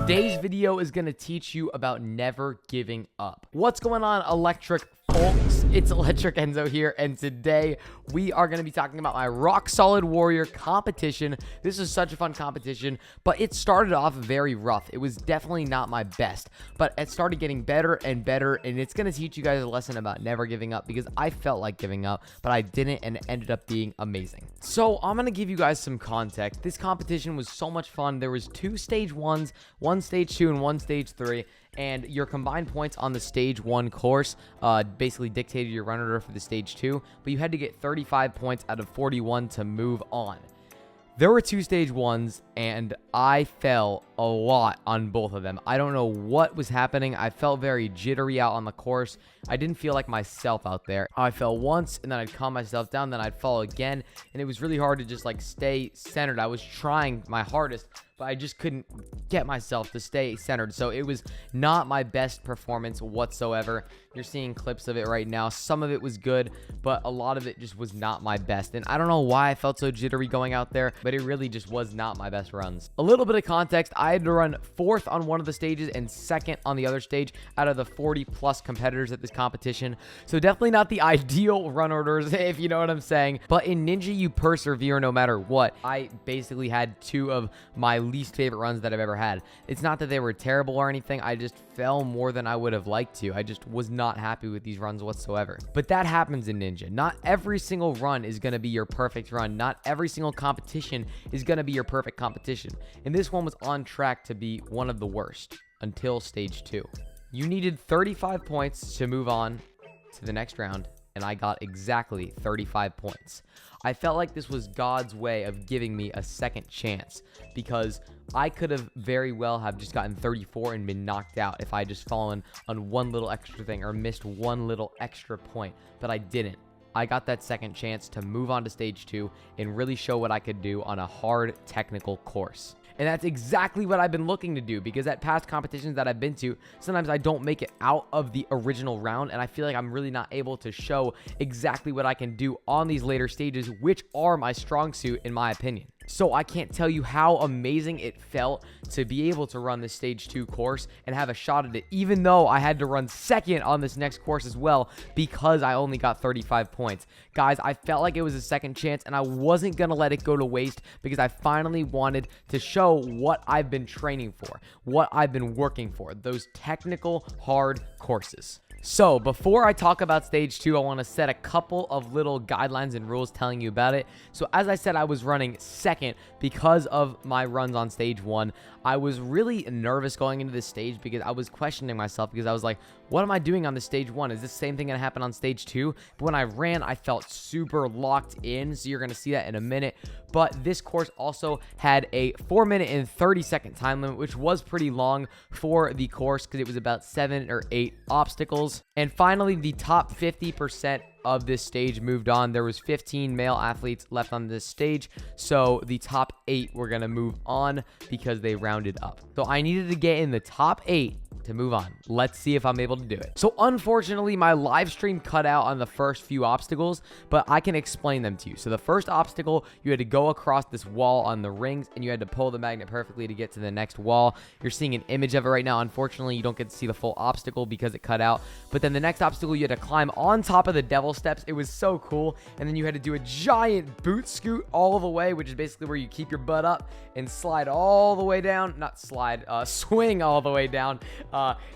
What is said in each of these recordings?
Today's video is going to teach you about never giving up. What's going on, electric folks? It's 𝗘𝗟𝗘𝗖𝗧𝗥𝗜𝗖𝗀, and today we are going to be talking about my rock solid warrior competition. This is such a fun competition, but it started off very rough. It was definitely not my best, but it started getting better and better, and it's going to teach you guys a lesson about never giving up, because I felt like giving up, but I didn't, and it ended up being amazing. So I'm going to give you guys some context. This competition was so much fun. There was 2 stage 1s, 1 stage 2, and 1 stage 3. And your combined points on the stage 1 course basically dictated your run order for the stage 2, but you had to get 35 points out of 41 to move on. There were 2 stage 1s, and I fell a lot on both of them. I don't know what was happening. I felt very jittery out on the course. I didn't feel like myself out there. I fell once, and then I'd calm myself down, then I'd fall again, and it was really hard to just like stay centered. I was trying my hardest, but I just couldn't get myself to stay centered. So it was not my best performance whatsoever. You're seeing clips of it right now. Some of it was good, but a lot of it just was not my best. And I don't know why I felt so jittery going out there, but it really just was not my best runs. A little bit of context, I had to run 4th on one of the stages and 2nd on the other stage out of the 40 plus competitors at this competition. So definitely not the ideal run orders, if you know what I'm saying. But in Ninja, you persevere no matter what. I basically had 2 of my least favorite runs that I've ever had. It's not that they were terrible or anything. I just fell more than I would have liked to. I just was not happy with these runs whatsoever. But that happens in Ninja. Not every single run is going to be your perfect run. Not every single competition is going to be your perfect competition. And this one was on track to be one of the worst until stage 2. You needed 35 points to move on to the next round, and I got exactly 35 points. I felt like this was God's way of giving me a second chance, because I could have very well have just gotten 34 and been knocked out if I had just fallen on one little extra thing or missed one little extra point, but I didn't. I got that second chance to move on to stage 2 and really show what I could do on a hard technical course. And that's exactly what I've been looking to do, because at past competitions that I've been to, sometimes I don't make it out of the original round, and I feel like I'm really not able to show exactly what I can do on these later stages, which are my strong suit in my opinion. So I can't tell you how amazing it felt to be able to run this stage 2 course and have a shot at it, even though I had to run 2nd on this next course as well, because I only got 35 points. Guys, I felt like it was a second chance, and I wasn't going to let it go to waste, because I finally wanted to show what I've been training for, what I've been working for, those technical hard courses. So before I talk about stage 2, I want to set a couple of little guidelines and rules telling you about it. So as I said, I was running 2nd because of my runs on stage 1. I was really nervous going into this stage because I was questioning myself, because I was like, what am I doing on this stage 1? Is this the same thing gonna happen on stage 2? But when I ran, I felt super locked in, so you're gonna see that in a minute. But this course also had a 4-minute and 30-second time limit, which was pretty long for the course because it was about 7 or 8 obstacles. And finally, the top 50% of this stage moved on. There was 15 male athletes left on this stage, so the top 8 were gonna move on because they rounded up. So I needed to get in the top 8 to move on. Let's see if I'm able to do it. So unfortunately, my live stream cut out on the first few obstacles, but I can explain them to you. So the first obstacle, you had to go across this wall on the rings, and you had to pull the magnet perfectly to get to the next wall. You're seeing an image of it right now. Unfortunately, you don't get to see the full obstacle because it cut out. But then the next obstacle, you had to climb on top of the devil steps. It was so cool. And then you had to do a giant boot scoot all the way, which is basically where you keep your butt up and slide all the way down. Not slide, swing all the way down.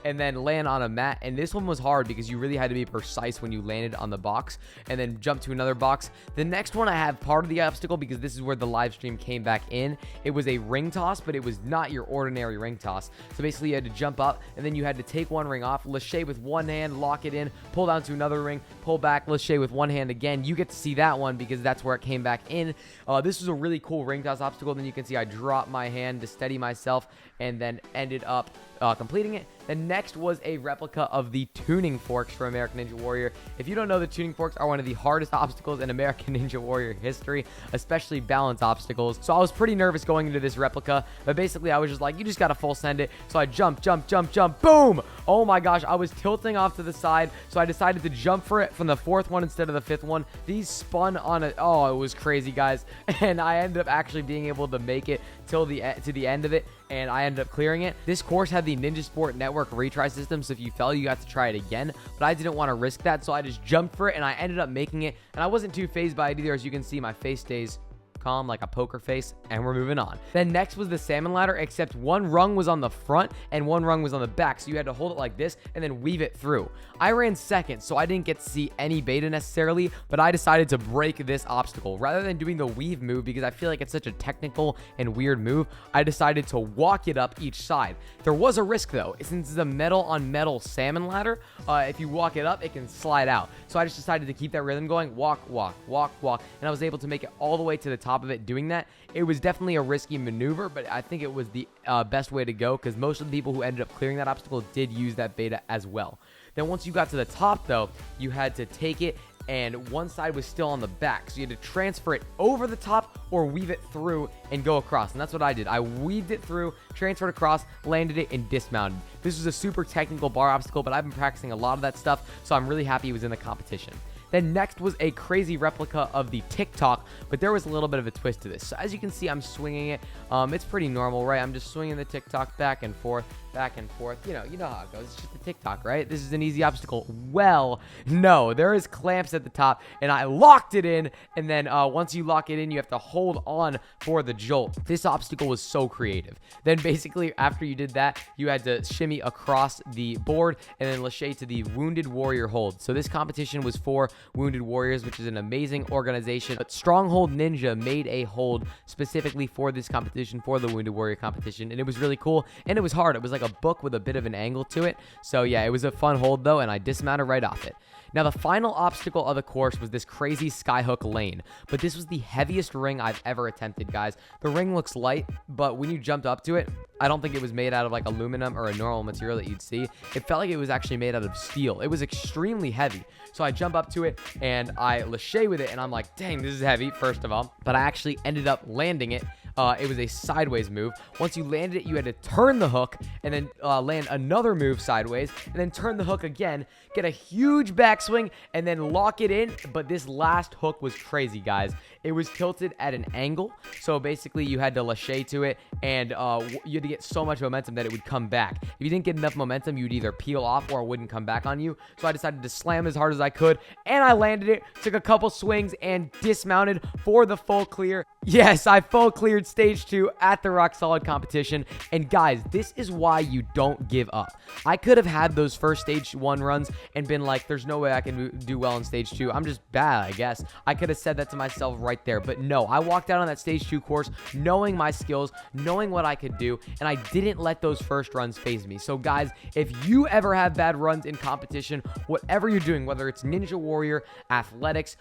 And then land on a mat. And this one was hard because you really had to be precise when you landed on the box and then jump to another box. The next one, I have part of the obstacle because this is where the live stream came back in. It was a ring toss, but it was not your ordinary ring toss. So basically you had to jump up, and then you had to take one ring off, 𝗘𝗟𝗘𝗖𝗧𝗥𝗑𝗖 with one hand, lock it in, pull down to another ring, pull back, 𝗘𝗟𝗘𝗖𝗧𝗥𝗑𝗖 with one hand again. You get to see that one because that's where it came back in. This was a really cool ring toss obstacle. Then you can see I dropped my hand to steady myself and then ended up completing it. The next was a replica of the tuning forks for American Ninja Warrior. If you don't know, the tuning forks are one of the hardest obstacles in American Ninja Warrior history, especially balance obstacles. So I was pretty nervous going into this replica, but basically I was just like, you just gotta full send it. So I jump, jump, jump, jump, boom! Oh my gosh, I was tilting off to the side, so I decided to jump for it from the fourth one instead of the fifth one. These spun on it. Oh, it was crazy, guys. And I ended up actually being able to make it to the end of it, and I ended up clearing it. This course had the Ninja Sport Network retry system, so if you fell, you got to try it again, but I didn't want to risk that, so I just jumped for it, and I ended up making it, and I wasn't too phased by it either. As you can see, my face stays calm like a poker face, and we're moving on. Then next was the salmon ladder, except one rung was on the front and one rung was on the back, so you had to hold it like this and then weave it through. I ran second, so I didn't get to see any beta necessarily, but I decided to break this obstacle. Rather than doing the weave move, because I feel like it's such a technical and weird move, I decided to walk it up each side. There was a risk though, since it's a metal on metal salmon ladder, if you walk it up, it can slide out. So I just decided to keep that rhythm going, walk, walk, walk, walk, and I was able to make it all the way to the top of it doing that. It was definitely a risky maneuver, but I think it was the best way to go, because most of the people who ended up clearing that obstacle did use that beta as well. Then once you got to the top though, you had to take it, and one side was still on the back, so you had to transfer it over the top or weave it through and go across, and that's what I did. I weaved it through, transferred across, landed it, and dismounted. This was a super technical bar obstacle, but I've been practicing a lot of that stuff, so I'm really happy it was in the competition. Then next was a crazy replica of the tic-tac, but there was a little bit of a twist to this. So as you can see, I'm swinging it. It's pretty normal, right? I'm just swinging the tic-tac back and forth, back and forth. You know how it goes. It's just a tic-tac, right? This is an easy obstacle. Well, no, there is clamps at the top, and I locked it in. And then once you lock it in, you have to hold on for the jolt. This obstacle was so creative. Then basically, after you did that, you had to shimmy across the board and then lashe to the Wounded Warrior hold. So this competition was for Wounded Warriors, which is an amazing organization. But Stronghold Ninja made a hold specifically for this competition, for the Wounded Warrior competition, and it was really cool, and it was hard. It was like a book with a bit of an angle to it. So yeah, it was a fun hold though, and I dismounted right off it. Now, the final obstacle of the course was this crazy skyhook lane, but this was the heaviest ring I've ever attempted, guys. The ring looks light, but when you jumped up to it, I don't think it was made out of like aluminum or a normal material that you'd see. It felt like it was actually made out of steel. It was extremely heavy. So I jump up to it and I lashe with it, and I'm like, dang, this is heavy, first of all. But I actually ended up landing it. It was a sideways move. Once you landed it, you had to turn the hook and then land another move sideways, and then turn the hook again, get a huge backswing, and then lock it in. But this last hook was crazy, guys. It was tilted at an angle, so basically you had to lashe to it, and you had to get so much momentum that it would come back. If you didn't get enough momentum, you'd either peel off or it wouldn't come back on you. So I decided to slam as hard as I could, and I landed it, took a couple swings, and dismounted for the full clear. Yes, I full cleared stage 2 at the Rock Solid competition. And guys, this is why you don't give up. I could have had those first stage 1 runs and been like, there's no way I can do well in stage 2. I'm just bad, I guess. I could have said that to myself right there, but no, I walked out on that stage 2 course knowing my skills, knowing what I could do, and I didn't let those first runs phase me. So guys, if you ever have bad runs in competition, whatever you're doing, whether it's Ninja Warrior, athletics,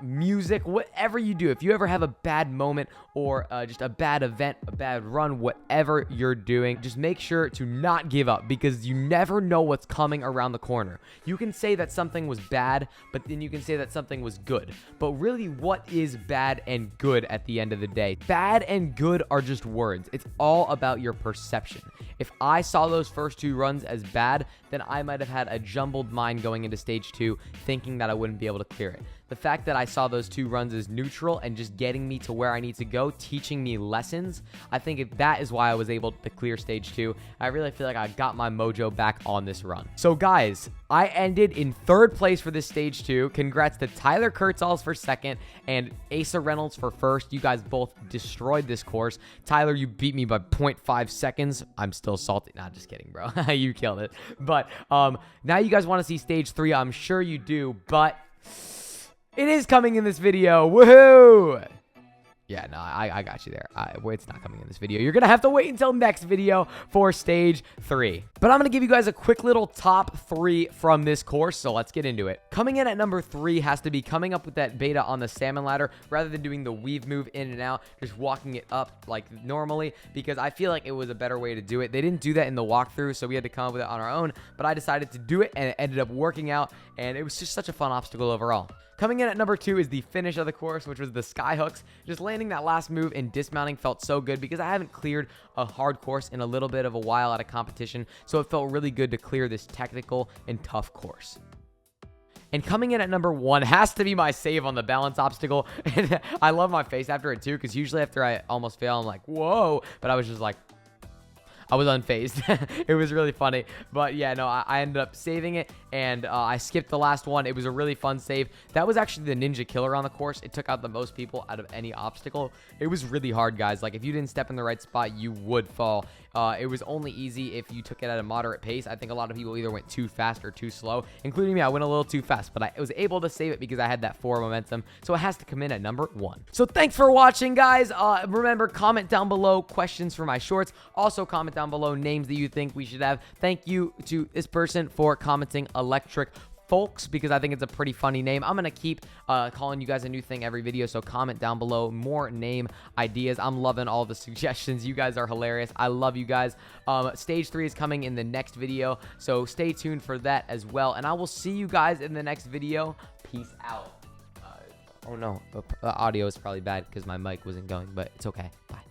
music, whatever you do, if you ever have a bad moment or just a bad event, a bad run, whatever you're doing, just make sure to not give up, because you never know what's coming around the corner. You can say that something was bad, but then you can say that something was good. But really, what is bad and good at the end of the day? Bad and good are just words. It's all about your perception. If I saw those first 2 runs as bad, then I might have had a jumbled mind going into stage 2, thinking that I wouldn't be able to clear it. The fact that I saw those 2 runs as neutral and just getting me to where I need to go, teaching me lessons, I think that is why I was able to clear stage 2. I really feel like I got my mojo back on this run. So guys, I ended in 3rd place for this stage 2. Congrats to Tyler Kurtzels for 2nd and Asa Reynolds for 1st. You guys both destroyed this course. Tyler, you beat me by 0.5 seconds. I'm still salty. Nah, just kidding, bro. You killed it. But now you guys want to see stage 3. I'm sure you do, but it is coming in this video. Woohoo! Yeah, no, I got you there. It's not coming in this video. You're going to have to wait until next video for stage 3. But I'm going to give you guys a quick little top 3 from this course, so let's get into it. Coming in at number 3 has to be coming up with that beta on the salmon ladder rather than doing the weave move in and out, just walking it up like normally, because I feel like it was a better way to do it. They didn't do that in the walkthrough, so we had to come up with it on our own, but I decided to do it, and it ended up working out, and it was just such a fun obstacle overall. Coming in at number 2 is the finish of the course, which was the sky hooks. Just landing that last move and dismounting felt so good, because I haven't cleared a hard course in a little bit of a while at a competition, so it felt really good to clear this technical and tough course. And coming in at number 1 has to be my save on the balance obstacle. And I love my face after it too, because usually after I almost fail, I'm like, whoa. But I was just like, I was unfazed. It was really funny. But yeah, no, I ended up saving it, and I skipped the last one. It was a really fun save. That was actually the ninja killer on the course. It took out the most people out of any obstacle. It was really hard, guys. Like, if you didn't step in the right spot, you would fall. It was only easy if you took it at a moderate pace. I think a lot of people either went too fast or too slow, including me. I went a little too fast, but I was able to save it because I had that 4 momentum. So it has to come in at number 1. So thanks for watching, guys. Remember, comment down below questions for my shorts. Also, comment down below names that you think we should have. Thank you to this person for commenting 𝗃𝗟𝗃𝗀𝗥𝗖, because I think it's a pretty funny name. I'm going to keep calling you guys a new thing every video, so comment down below more name ideas. I'm loving all the suggestions. You guys are hilarious. I love you guys. Stage 3 is coming in the next video, so stay tuned for that as well, and I will see you guys in the next video. Peace out. Oh no, the audio is probably bad because my mic wasn't going, but it's okay. Bye.